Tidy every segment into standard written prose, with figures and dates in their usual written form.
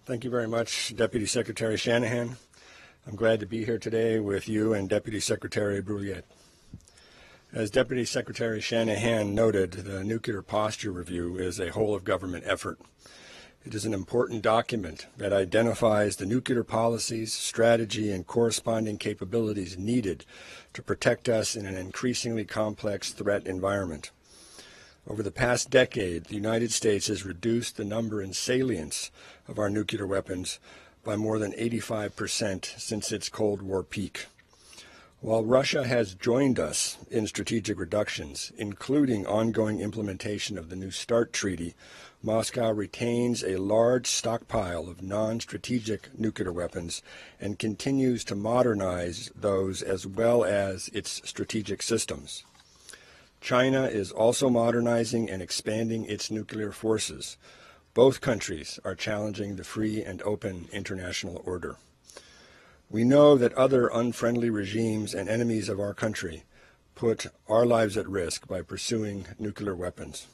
Thank you very much, Deputy Secretary Shanahan. I'm glad to be here today with you and Deputy Secretary Brouillette. As Deputy Secretary Shanahan noted, the Nuclear Posture Review is a whole-of-government effort. It is an important document that identifies the nuclear policies, strategy, and corresponding capabilities needed to protect us in an increasingly complex threat environment. Over the past decade, the United States has reduced the number and salience of our nuclear weapons by more than 85% since its Cold War peak. While Russia has joined us in strategic reductions, including ongoing implementation of the New START Treaty, Moscow retains a large stockpile of non-strategic nuclear weapons and continues to modernize those as well as its strategic systems. China is also modernizing and expanding its nuclear forces. Both countries are challenging the free and open international order. We know that other unfriendly regimes and enemies of our country put our lives at risk by pursuing nuclear weapons.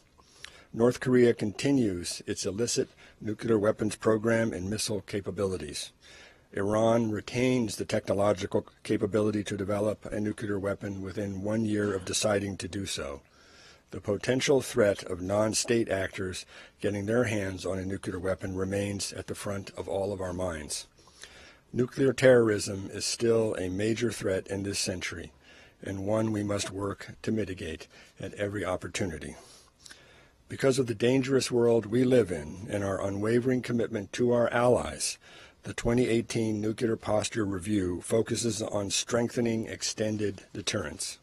North Korea continues its illicit nuclear weapons program and missile capabilities. Iran retains the technological capability to develop a nuclear weapon within 1 year of deciding to do so. The potential threat of non-state actors getting their hands on a nuclear weapon remains at the front of all of our minds. Nuclear terrorism is still a major threat in this century, and one we must work to mitigate at every opportunity. Because of the dangerous world we live in and our unwavering commitment to our allies, the 2018 Nuclear Posture Review focuses on strengthening extended deterrence.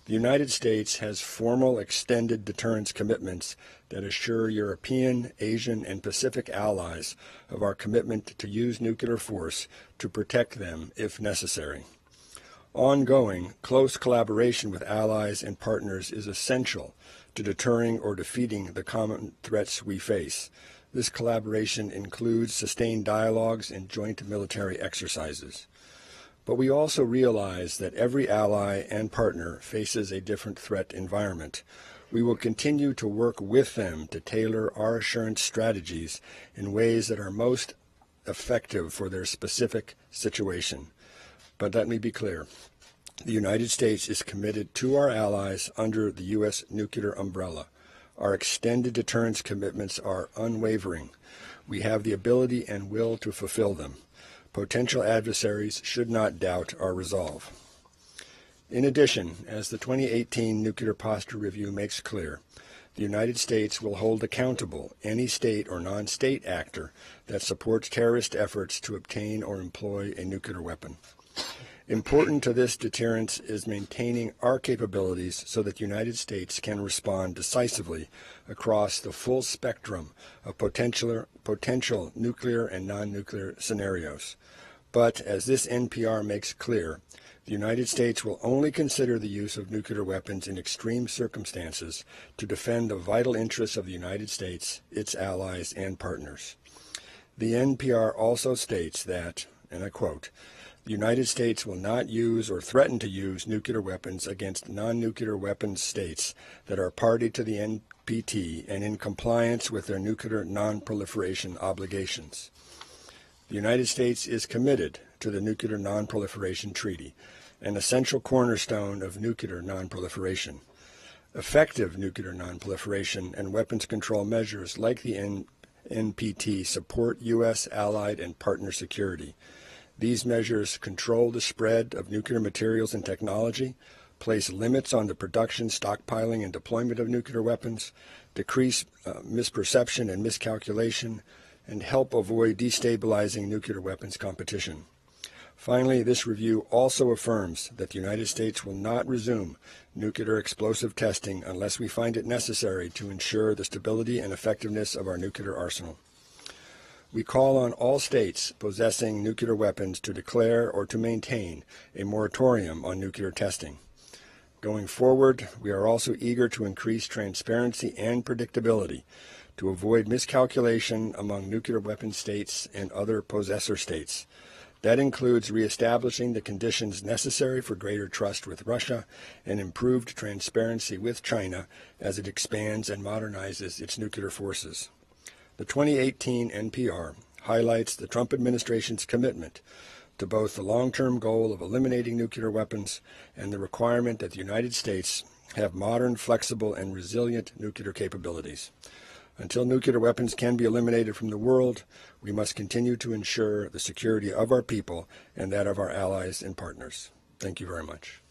The United States has formal extended deterrence commitments that assure European, Asian, and Pacific allies of our commitment to use nuclear force to protect them if necessary. Ongoing, close collaboration with allies and partners is essential to deterring or defeating the common threats we face. This collaboration includes sustained dialogues and joint military exercises. But we also realize that every ally and partner faces a different threat environment. We will continue to work with them to tailor our assurance strategies in ways that are most effective for their specific situation. But let me be clear. The United States is committed to our allies under the U.S. nuclear umbrella. Our extended deterrence commitments are unwavering. We have the ability and will to fulfill them. Potential adversaries should not doubt our resolve. In addition, as the 2018 Nuclear Posture Review makes clear, the United States will hold accountable any state or non-state actor that supports terrorist efforts to obtain or employ a nuclear weapon. Important to this deterrence is maintaining our capabilities so that the United States can respond decisively across the full spectrum of potential nuclear and non-nuclear scenarios. But as this NPR makes clear, the United States will only consider the use of nuclear weapons in extreme circumstances to defend the vital interests of the United States, its allies, and partners. The NPR also states that, and I quote, "The United States will not use or threaten to use nuclear weapons against non-nuclear weapons states that are party to the NPT and in compliance with their nuclear non-proliferation obligations." The United States is committed to the Nuclear Non-Proliferation Treaty, an essential cornerstone of nuclear non-proliferation. Effective nuclear non-proliferation and weapons control measures like the NPT support U.S. allied and partner security. These measures control the spread of nuclear materials and technology, place limits on the production, stockpiling, and deployment of nuclear weapons, decrease misperception and miscalculation, and help avoid destabilizing nuclear weapons competition. Finally, this review also affirms that the United States will not resume nuclear explosive testing unless we find it necessary to ensure the stability and effectiveness of our nuclear arsenal. We call on all states possessing nuclear weapons to declare or to maintain a moratorium on nuclear testing. Going forward, we are also eager to increase transparency and predictability to avoid miscalculation among nuclear weapon states and other possessor states. That includes reestablishing the conditions necessary for greater trust with Russia and improved transparency with China as it expands and modernizes its nuclear forces. The 2018 NPR highlights the Trump administration's commitment to both the long-term goal of eliminating nuclear weapons and the requirement that the United States have modern, flexible, and resilient nuclear capabilities. Until nuclear weapons can be eliminated from the world, we must continue to ensure the security of our people and that of our allies and partners. Thank you very much.